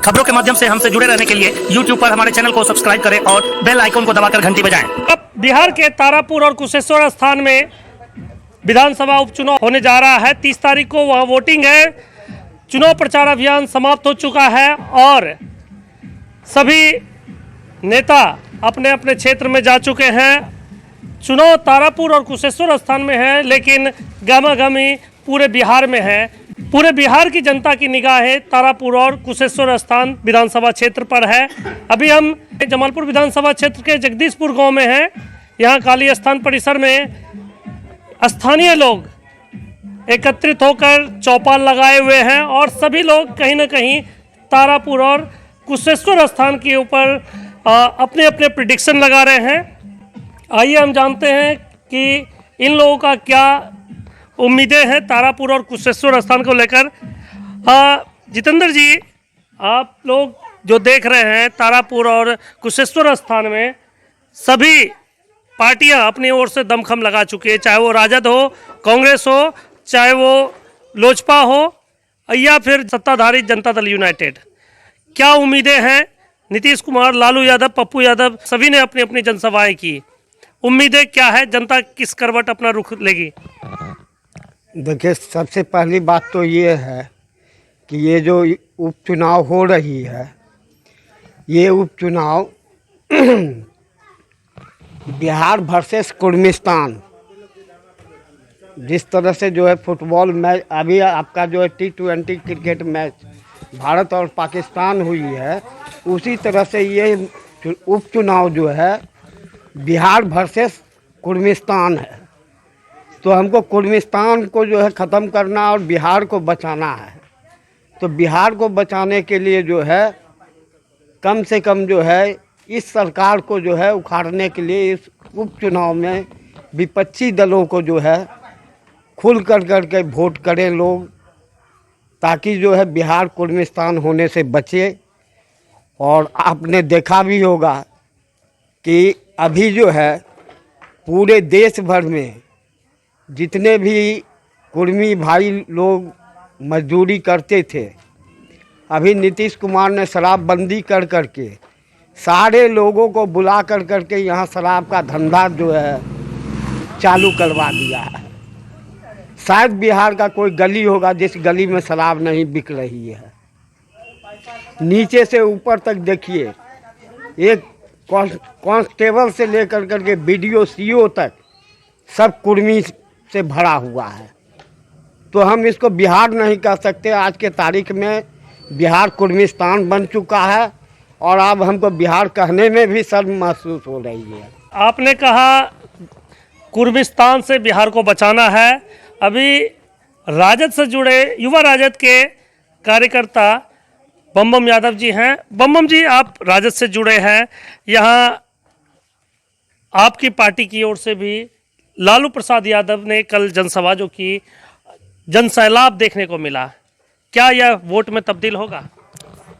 खबरों के माध्यम से हमसे जुड़े रहने के लिए YouTube पर हमारे चैनल को सब्सक्राइब करें और बेल आइकन को दबाकर घंटी बजाएं। अब बिहार के तारापुर और कुशेश्वर स्थान में विधानसभा उपचुनाव होने जा रहा है। 30 तारीख को वहाँ वोटिंग है। चुनाव प्रचार अभियान समाप्त हो चुका है और सभी नेता अपने अपने क्षेत्र में जा चुके हैं। चुनाव तारापुर और कुशेश्वर स्थान में है, लेकिन गहमागहमी पूरे बिहार में है। पूरे बिहार की जनता की निगाहें तारापुर और कुशेश्वर स्थान विधानसभा क्षेत्र पर है। अभी हम जमालपुर विधानसभा क्षेत्र के जगदीशपुर गांव में हैं। यहाँ काली स्थान परिसर में स्थानीय लोग एकत्रित होकर चौपाल लगाए हुए हैं और सभी लोग कहीं ना कहीं तारापुर और कुशेश्वर स्थान के ऊपर अपने अपने प्रिडिक्शन लगा रहे हैं। आइए हम जानते हैं कि इन लोगों का क्या उम्मीदें हैं तारापुर और कुशेश्वर स्थान को लेकर। जितेंद्र जी, आप लोग जो देख रहे हैं तारापुर और कुशेश्वर स्थान में सभी पार्टियां अपनी ओर से दमखम लगा चुकी है, चाहे वो राजद हो, कांग्रेस हो, चाहे वो लोजपा हो या फिर सत्ताधारी जनता दल यूनाइटेड। क्या उम्मीदें हैं? नीतीश कुमार, लालू यादव, पप्पू यादव सभी ने अपनी अपनी जनसभाएं की। उम्मीदें क्या है? जनता किस करवट अपना रुख लेगी? देखिए, सबसे पहली बात तो ये है कि ये जो उपचुनाव हो रही है, ये उपचुनाव बिहार वर्सेस कुर्मिस्तान, जिस तरह से जो है फुटबॉल मैच अभी आपका जो है T20 क्रिकेट मैच भारत और पाकिस्तान हुई है, उसी तरह से ये उपचुनाव जो है बिहार वर्सेस कुर्मिस्तान है। तो हमको कुर्मिस्तान को जो है ख़त्म करना और बिहार को बचाना है। तो बिहार को बचाने के लिए जो है कम से कम जो है इस सरकार को जो है उखाड़ने के लिए इस उपचुनाव में विपक्षी दलों को जो है खुल कर के वोट करें लोग, ताकि जो है बिहार कुर्मिस्तान होने से बचे। और आपने देखा भी होगा कि अभी जो है पूरे देश भर में जितने भी कुर्मी भाई लोग मजदूरी करते थे, अभी नीतीश कुमार ने शराबबंदी कर के सारे लोगों को बुला कर के यहाँ शराब का धंधा जो है चालू करवा दिया है। शायद बिहार का कोई गली होगा जिस गली में शराब नहीं बिक रही है। नीचे से ऊपर तक देखिए, एक कांस्टेबल से लेकर के BDO CO तक सब कुर्मी से भरा हुआ है। तो हम इसको बिहार नहीं कह सकते। आज के तारीख में बिहार कुर्मिस्तान बन चुका है और अब हमको बिहार कहने में भी शर्म महसूस हो रही है। आपने कहा कुर्मिस्तान से बिहार को बचाना है। अभी राजद से जुड़े युवा राजद के कार्यकर्ता बम यादव जी हैं। बम जी, आप राजद से जुड़े हैं। यहाँ आपकी पार्टी की ओर से भी लालू प्रसाद यादव ने कल जनसभा जो की, जनसैलाब देखने को मिला। क्या यह वोट में तब्दील होगा?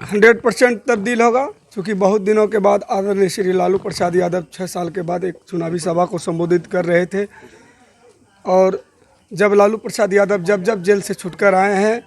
100% तब्दील होगा, क्योंकि बहुत दिनों के बाद आदरणीय श्री लालू प्रसाद यादव 6 साल के बाद एक चुनावी सभा को संबोधित कर रहे थे। और जब लालू प्रसाद यादव जब जेल से छुटकर आए हैं,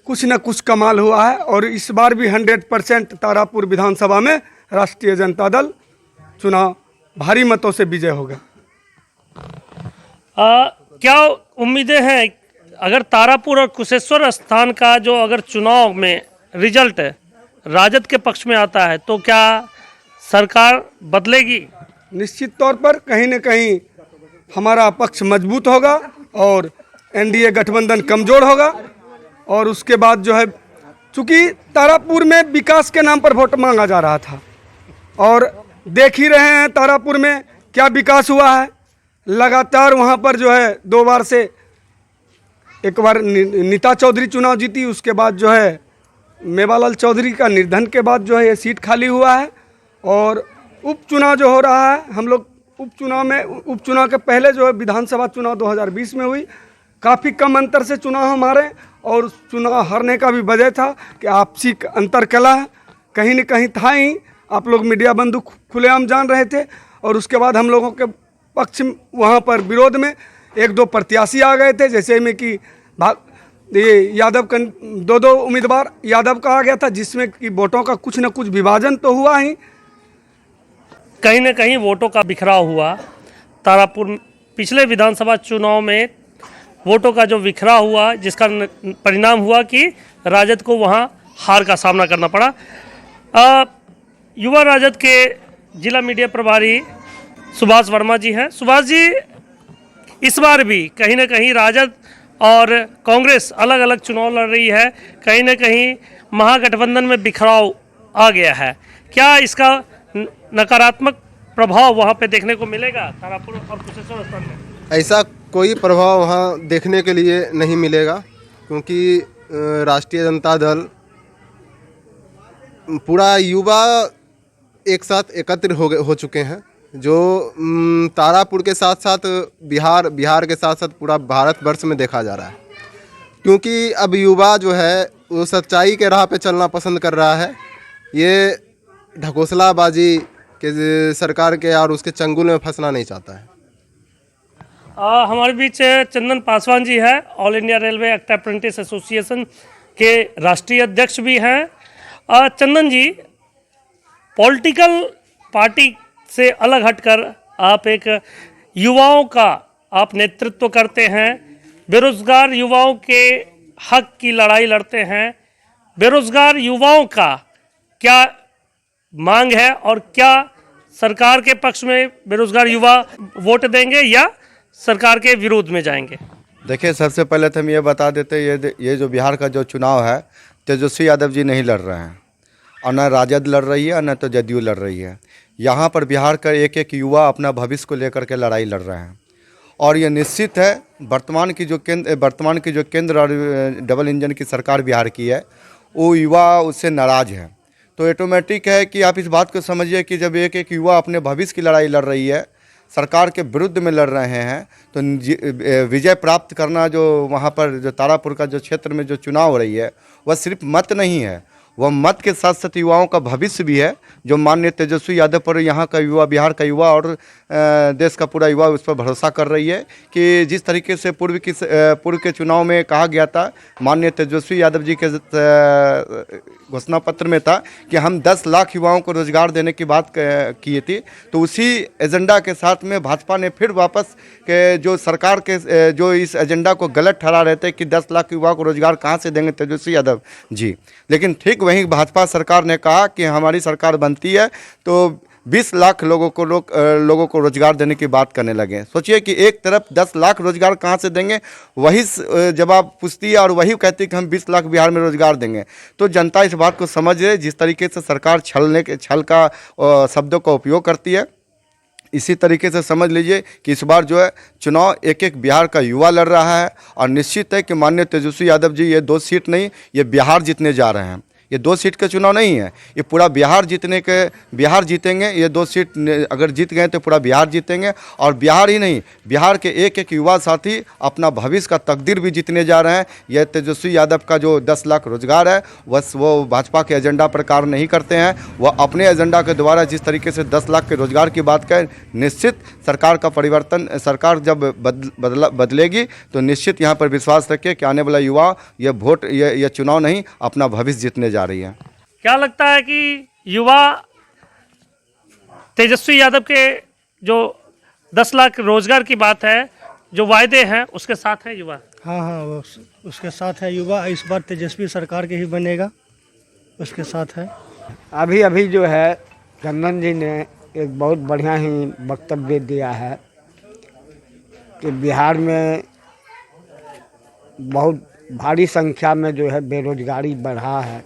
कुछ न कुछ कमाल हुआ है। और इस बार भी 100% तारापुर विधानसभा में राष्ट्रीय जनता दल चुनाव भारी मतों से विजय होगा। क्या उम्मीदें हैं अगर तारापुर और कुशेश्वर स्थान का जो अगर चुनाव में रिजल्ट राजद के पक्ष में आता है तो क्या सरकार बदलेगी? निश्चित तौर पर कहीं न कहीं हमारा पक्ष मजबूत होगा और NDA गठबंधन कमज़ोर होगा। और उसके बाद जो है, चूँकि तारापुर में विकास के नाम पर वोट मांगा जा रहा था और देख ही रहे हैं तारापुर में क्या विकास हुआ है। लगातार वहाँ पर जो है 2 बार से, एक बार नीता चौधरी चुनाव जीती, उसके बाद जो है मेवालाल चौधरी का निधन के बाद जो है ये सीट खाली हुआ है। और उपचुनाव जो हो रहा है, हम लोग उपचुनाव के पहले जो है विधानसभा चुनाव 2020 में हुई, काफ़ी कम अंतर से चुनाव हम हारे। और चुनाव हारने का भी वजह था कि आपसी अंतर कला कहीं न कहीं था ही। आप लोग मीडिया बंधु खुलेआम जान रहे थे। और उसके बाद हम लोगों के पक्ष वहाँ पर विरोध में 1-2 प्रत्याशी आ गए थे, जैसे में कि ये यादव दो दो उम्मीदवार यादव कहा गया था, जिसमें कि वोटों का कुछ न कुछ विभाजन तो हुआ ही। कहीं न कहीं वोटों का बिखराव हुआ। तारापुर पिछले विधानसभा चुनाव में वोटों का जो बिखराव हुआ, जिसका परिणाम हुआ कि राजद को वहां हार का सामना करना पड़ा। युवा राजद के जिला मीडिया प्रभारी सुभाष वर्मा जी हैं। सुभाष जी, इस बार भी कहीं ना कहीं राजद और कांग्रेस अलग अलग चुनाव लड़ रही है, कहीं ना कहीं महागठबंधन में बिखराव आ गया है। क्या इसका नकारात्मक प्रभाव वहां पे देखने को मिलेगा तारापुर और कुशेश्वर स्थान में? ऐसा कोई प्रभाव वहाँ देखने के लिए नहीं मिलेगा, क्योंकि राष्ट्रीय जनता दल पूरा युवा एक साथ एकत्र हो चुके हैं, जो तारापुर के साथ साथ बिहार के साथ साथ पूरा भारतवर्ष में देखा जा रहा है। क्योंकि अब युवा जो है वो सच्चाई के राह पे चलना पसंद कर रहा है। ये ढकोसलाबाजी के सरकार के और उसके चंगुल में फंसना नहीं चाहता है। हमारे बीच चंदन पासवान जी है, all India railway act apprentice association के राष्ट्रीय अध्यक्ष भी हैं। चंदन जी, पॉलिटिकल पार्टी से अलग हटकर आप एक युवाओं का आप नेतृत्व करते हैं, बेरोजगार युवाओं के हक की लड़ाई लड़ते हैं। बेरोजगार युवाओं का क्या मांग है और क्या सरकार के पक्ष में बेरोजगार युवा वोट देंगे या सरकार के विरोध में जाएंगे? देखिए, सबसे पहले तो हम ये बता देते, ये जो बिहार का जो चुनाव है, तेजस्वी यादव जी नहीं लड़ रहे हैं, और न राजद लड़ रही है और न तो जदयू लड़ रही है। यहाँ पर बिहार का एक एक युवा अपना भविष्य को लेकर के लड़ाई लड़ रहे हैं, और ये निश्चित है वर्तमान की जो केंद्र और डबल इंजन की सरकार बिहार की है, वो युवा उससे नाराज़ है। तो ऑटोमेटिक है कि आप इस बात को समझिए कि जब एक एक युवा अपने भविष्य की लड़ाई लड़ रही है, सरकार के विरुद्ध में लड़ रहे हैं, तो विजय प्राप्त करना जो वहाँ पर जो तारापुर का जो क्षेत्र में जो चुनाव हो रही है, वह सिर्फ मत नहीं है, वह मत के साथ साथ युवाओं का भविष्य भी है, जो माननीय तेजस्वी यादव पर यहाँ का युवा, बिहार का युवा और देश का पूरा युवा उस पर भरोसा कर रही है कि जिस तरीके से पूर्व के चुनाव में कहा गया था, माननीय तेजस्वी यादव जी के घोषणा पत्र में था कि हम 10 लाख युवाओं को रोजगार देने की बात की थी। तो उसी एजेंडा के साथ में भाजपा ने फिर वापस के जो सरकार के जो इस एजेंडा को गलत ठहरा रहे थे कि 10 लाख युवाओं को रोजगार कहाँ से देंगे तेजस्वी यादव जी, लेकिन ठीक वहीं भाजपा सरकार ने कहा कि हमारी सरकार बनती है तो 20 लाख लोगों को रोजगार देने की बात करने लगे। सोचिए कि एक तरफ 10 लाख रोजगार कहाँ से देंगे, वही जवाब पूछती है और वही कहती है कि हम 20 लाख बिहार में रोजगार देंगे। तो जनता इस बात को समझ रही है, जिस तरीके से सरकार छल का शब्दों का उपयोग करती है, इसी तरीके से समझ लीजिए कि इस बार जो है चुनाव एक एक बिहार का युवा लड़ रहा है, और निश्चित है कि माननीय तेजस्वी यादव जी ये 2 सीट नहीं, ये बिहार जीतने जा रहे हैं। ये 2 सीट का चुनाव नहीं है, ये पूरा बिहार जीतेंगे। ये 2 सीट अगर जीत गए तो पूरा बिहार जीतेंगे, और बिहार ही नहीं, बिहार के एक एक युवा साथी अपना भविष्य का तकदीर भी जीतने जा रहे हैं। यह तेजस्वी यादव का जो 10 लाख रोजगार है, बस वो भाजपा के एजेंडा पर कार्य नहीं करते हैं, वह अपने एजेंडा के द्वारा जिस तरीके से 10 लाख के रोजगार की बात करें, निश्चित सरकार का परिवर्तन, सरकार जब बदलेगी तो निश्चित यहाँ पर विश्वास रखिए कि आने वाला युवा ये चुनाव नहीं, अपना भविष्य जीतने जा रही है। क्या लगता है कि युवा तेजस्वी यादव के जो 10 लाख रोजगार की बात है, जो वायदे हैं, उसके साथ है युवा? हाँ, उसके साथ है युवा। इस बार तेजस्वी सरकार के ही बनेगा, उसके साथ है। अभी जो है चंदन जी ने एक बहुत बढ़िया ही वक्तव्य दिया है कि बिहार में बहुत भारी संख्या में जो है बेरोजगारी बढ़ा है,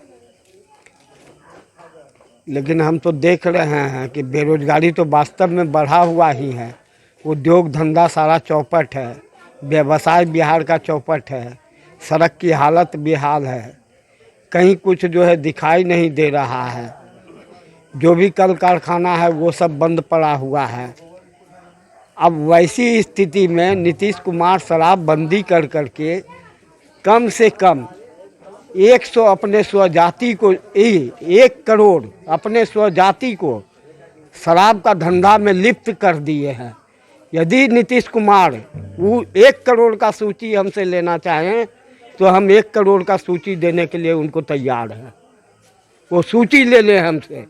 लेकिन हम तो देख रहे हैं कि बेरोजगारी तो वास्तव में बढ़ा हुआ ही है। उद्योग धंधा सारा चौपट है, व्यवसाय बिहार का चौपट है, सड़क की हालत बेहाल है, कहीं कुछ जो है दिखाई नहीं दे रहा है। जो भी कल कारखाना है वो सब बंद पड़ा हुआ है। अब वैसी स्थिति में नीतीश कुमार शराबबंदी कर करके कम से कम 100 अपने स्वजाति को 1 करोड़ अपने स्वजाति को शराब का धंधा में लिप्त कर दिए हैं। यदि नीतीश कुमार वो 1 करोड़ का सूची हमसे लेना चाहें तो हम 1 करोड़ का सूची देने के लिए उनको तैयार हैं। वो सूची ले लें हमसे।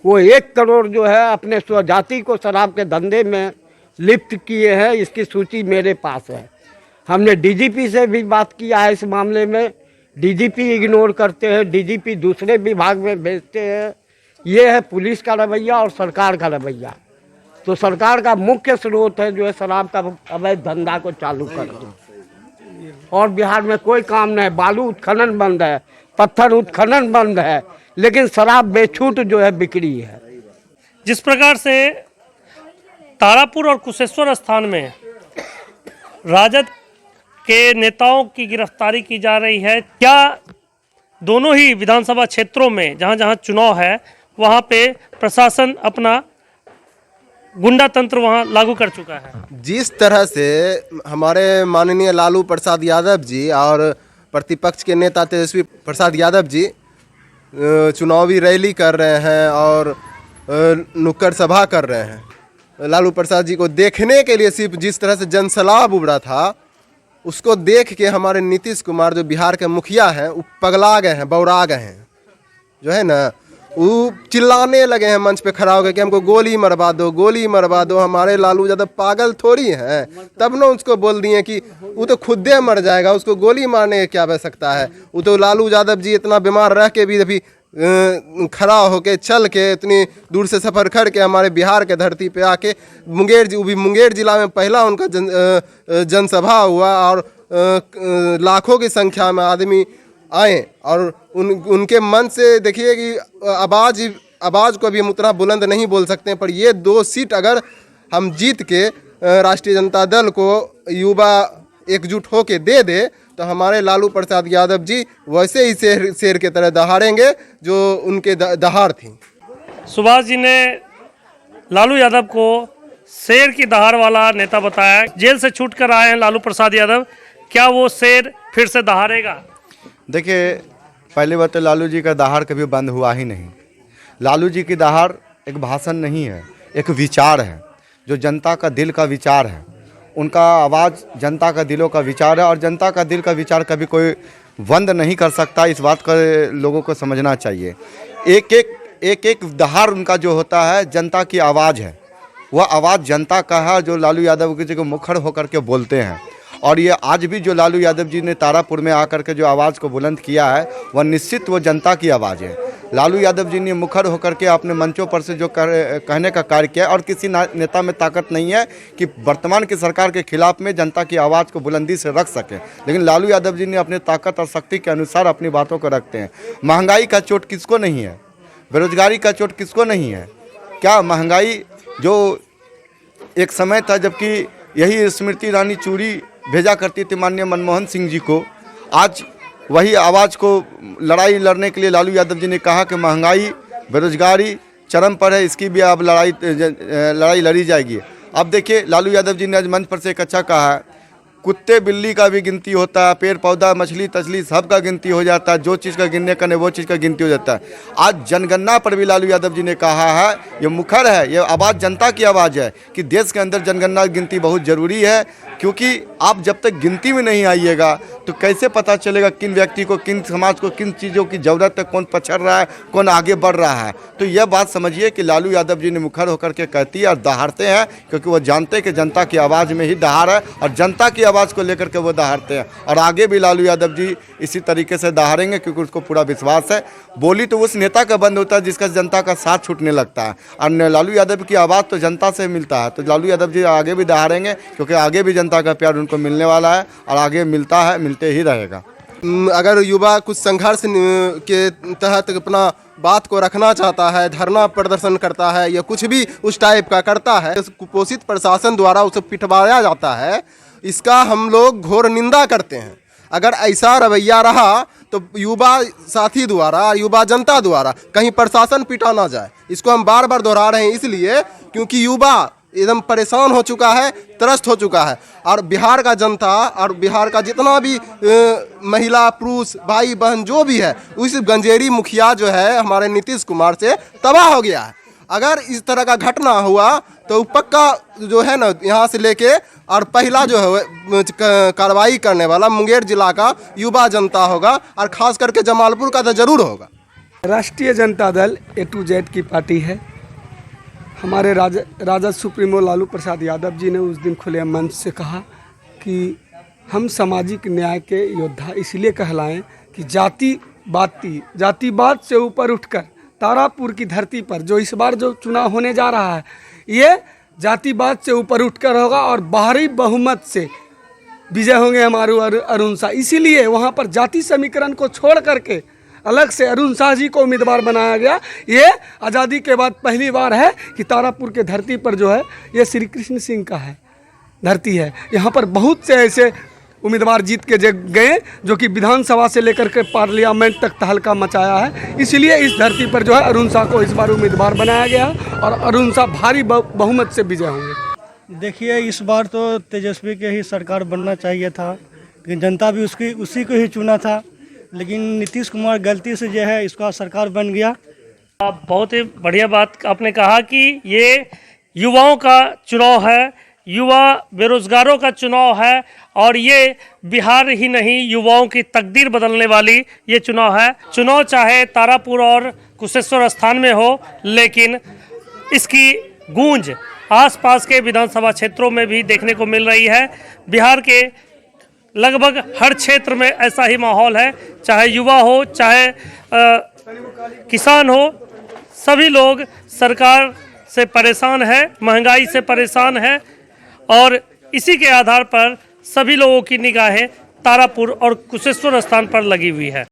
वो 1 करोड़ जो है अपने स्वजाति को शराब के धंधे में लिप्त किए हैं, इसकी सूची मेरे पास है। हमने डीजीपी से भी बात किया है इस मामले में। डीजीपी इग्नोर करते हैं, डीजीपी दूसरे विभाग में भेजते हैं। ये है पुलिस का रवैया और सरकार का रवैया। तो सरकार का मुख्य स्रोत है जो है शराब का अवैध धंधा को चालू करना। और बिहार में कोई काम नहीं, बालू उत्खनन बंद है, पत्थर उत्खनन बंद है, लेकिन शराब बेछूट जो है बिक्री है। जिस प्रकार से तारापुर और कुशेश्वर स्थान में राजद के नेताओं की गिरफ्तारी की जा रही है, क्या दोनों ही विधानसभा क्षेत्रों में जहां जहां चुनाव है वहां पे प्रशासन अपना गुंडा तंत्र वहां लागू कर चुका है? जिस तरह से हमारे माननीय लालू प्रसाद यादव जी और प्रतिपक्ष के नेता तेजस्वी प्रसाद यादव जी चुनावी रैली कर रहे हैं और नुक्कड़ सभा कर रहे हैं, लालू प्रसाद जी को देखने के लिए सिर्फ जिस तरह से जनसैलाब उमड़ा था, उसको देख के हमारे नीतीश कुमार जो बिहार के मुखिया हैं वो पगला गए हैं, बौरा गए हैं। जो है ना, वो चिल्लाने लगे हैं मंच पे खड़ा होकर कि हमको गोली मरवा दो, गोली मरवा दो। हमारे लालू यादव पागल थोड़ी हैं, तब ना उसको बोल दिए कि वो तो खुदे मर जाएगा, उसको गोली मारने की क्या आवश्यकता है। वो तो लालू यादव जी इतना बीमार रह के भी अभी खड़ा होके चल के इतनी दूर से सफ़र करके हमारे बिहार के धरती पे आके मुंगेर जिला में पहला उनका जनसभा हुआ और लाखों की संख्या में आदमी आए और उनके मन से देखिए कि आवाज़ को भी हम उतना बुलंद नहीं बोल सकते हैं, पर ये 2 सीट अगर हम जीत के राष्ट्रीय जनता दल को युवा एकजुट होके दे दे तो हमारे लालू प्रसाद यादव जी वैसे ही शेर के तरह दहाड़ेंगे जो उनके दहाड़ थी। सुभाष जी ने लालू यादव को शेर की दहाड़ वाला नेता बताया। जेल से छूट कर आए हैं लालू प्रसाद यादव, क्या वो शेर फिर से दहाड़ेगा? देखिए, पहली बात तो लालू जी का दहाड़ कभी बंद हुआ ही नहीं। लालू जी की दहाड़ एक भाषण नहीं है, एक विचार है जो जनता का दिल का विचार है। उनका आवाज़ जनता का दिलों का विचार है और जनता का दिल का विचार कभी कोई बंद नहीं कर सकता। इस बात का लोगों को समझना चाहिए। एक एक दहाड़ उनका जो होता है जनता की आवाज़ है, वह आवाज़ जनता का है जो लालू यादव जी को मुखर होकर के बोलते हैं। और ये आज भी जो लालू यादव जी ने तारापुर में आकर के जो आवाज़ को बुलंद किया है वह निश्चित वो जनता की आवाज़ है। लालू यादव जी ने मुखर होकर के अपने मंचों पर से जो कहने का कार्य किया, और किसी नेता में ताकत नहीं है कि वर्तमान की सरकार के खिलाफ में जनता की आवाज़ को बुलंदी से रख सके, लेकिन लालू यादव जी ने अपने ताकत और शक्ति के अनुसार अपनी बातों को रखते हैं। महंगाई का चोट किसको नहीं है, बेरोजगारी का चोट किसको नहीं है? क्या महंगाई जो एक समय था जबकि यही स्मृति ईरानी चूड़ी भेजा करती थी माननीय मनमोहन सिंह जी को, आज वही आवाज़ को लड़ाई लड़ने के लिए लालू यादव जी ने कहा कि महंगाई बेरोजगारी चरम पर है, इसकी भी अब लड़ाई लड़ी जाएगी। अब देखिए, लालू यादव जी ने आज मंच पर से एक अच्छा कहा है, कुत्ते बिल्ली का भी गिनती होता है, पेड़ पौधा मछली तछली सब का गिनती हो जाता है, जो चीज़ का गिनने का नहीं वो चीज़ का गिनती हो जाता है। आज जनगणना पर भी लालू यादव जी ने कहा है, ये मुखर है, ये आवाज़ जनता की आवाज़ है कि देश के अंदर जनगणना गिनती बहुत ज़रूरी है, क्योंकि आप जब तक गिनती में नहीं आइएगा तो कैसे पता चलेगा किन व्यक्ति को, किन समाज को, किन चीज़ों की ज़रूरत है, कौन पछड़ रहा है, कौन आगे बढ़ रहा है। तो यह बात समझिए कि लालू यादव जी ने मुखर होकर के कहती है और दहाड़ते हैं, क्योंकि वो जानते हैं कि जनता की आवाज़ में ही दहाड़ है और जनता की आवाज़ को लेकर के वो दहाड़ते हैं। और आगे भी लालू यादव जी इसी तरीके से दहाड़ेंगे, क्योंकि उसको पूरा विश्वास है। बोली तो उस नेता का बंद होता है जिसका जनता का साथ छूटने लगता है, और लालू यादव की आवाज़ तो जनता से मिलता है। तो लालू यादव जी आगे भी दहाड़ेंगे, क्योंकि आगे भी जनता का प्यार उनको मिलने वाला है और आगे मिलता है, मिलते ही रहेगा। अगर युवा कुछ संघर्ष के तहत अपना बात को रखना चाहता है, धरना प्रदर्शन करता है या कुछ भी उस टाइप का करता है, कुपोषित प्रशासन द्वारा उसे पिटवाया जाता है, इसका हम लोग घोर निंदा करते हैं। अगर ऐसा रवैया रहा तो युवा साथी द्वारा, युवा जनता द्वारा कहीं प्रशासन पिटा ना जाए। इसको हम बार बार दोहरा रहे हैं इसलिए क्योंकि युवा एकदम परेशान हो चुका है, त्रस्त हो चुका है, और बिहार का जनता और बिहार का जितना भी महिला पुरुष भाई बहन जो भी है, उस गंजेरी मुखिया जो है हमारे नीतीश कुमार से तबाह हो गया है। अगर इस तरह का घटना हुआ तो पक्का जो है ना यहाँ से लेके और पहला जो है कार्रवाई करने वाला मुंगेर जिला का युवा जनता होगा और खास करके जमालपुर का तो जरूर होगा। राष्ट्रीय Janata Dal A to Z की पार्टी है। हमारे राजद सुप्रीमो लालू प्रसाद यादव जी ने उस दिन खुले मंच से कहा कि हम सामाजिक न्याय के योद्धा इसलिए कहलाएं कि जातिवाद से ऊपर उठकर तारापुर की धरती पर जो इस बार जो चुनाव होने जा रहा है ये जातिवाद से ऊपर उठकर होगा और भारी बहुमत से विजय होंगे हमारे अरुण शाह। इसीलिए वहाँ पर जाति समीकरण को छोड़ करके अलग से अरुण शाह जी को उम्मीदवार बनाया गया। ये आज़ादी के बाद पहली बार है कि तारापुर के धरती पर जो है ये श्री कृष्ण सिंह का है धरती है। यहाँ पर बहुत से ऐसे उम्मीदवार जीत के गए जो कि विधानसभा से लेकर के पार्लियामेंट तक तहलका मचाया है। इसलिए इस धरती पर जो है अरुण शाह को इस बार उम्मीदवार बनाया गया और अरुण शाह भारी बहुमत से विजय होंगे। देखिए, इस बार तो तेजस्वी के ही सरकार बनना चाहिए था, लेकिन जनता भी उसी को ही चुना था, लेकिन नीतीश कुमार गलती से जो है इसका सरकार बन गया। बहुत ही बढ़िया बात आपने कहा कि ये युवाओं का चुनाव है, युवा बेरोजगारों का चुनाव है और ये बिहार ही नहीं युवाओं की तकदीर बदलने वाली ये चुनाव है। चुनाव चाहे तारापुर और कुशेश्वर स्थान में हो, लेकिन इसकी गूंज आसपास के विधानसभा क्षेत्रों में भी देखने को मिल रही है। बिहार के लगभग हर क्षेत्र में ऐसा ही माहौल है, चाहे युवा हो चाहे किसान हो, सभी लोग सरकार से परेशान है, महंगाई से परेशान है और इसी के आधार पर सभी लोगों की निगाहें तारापुर और कुशेश्वर स्थान पर लगी हुई है।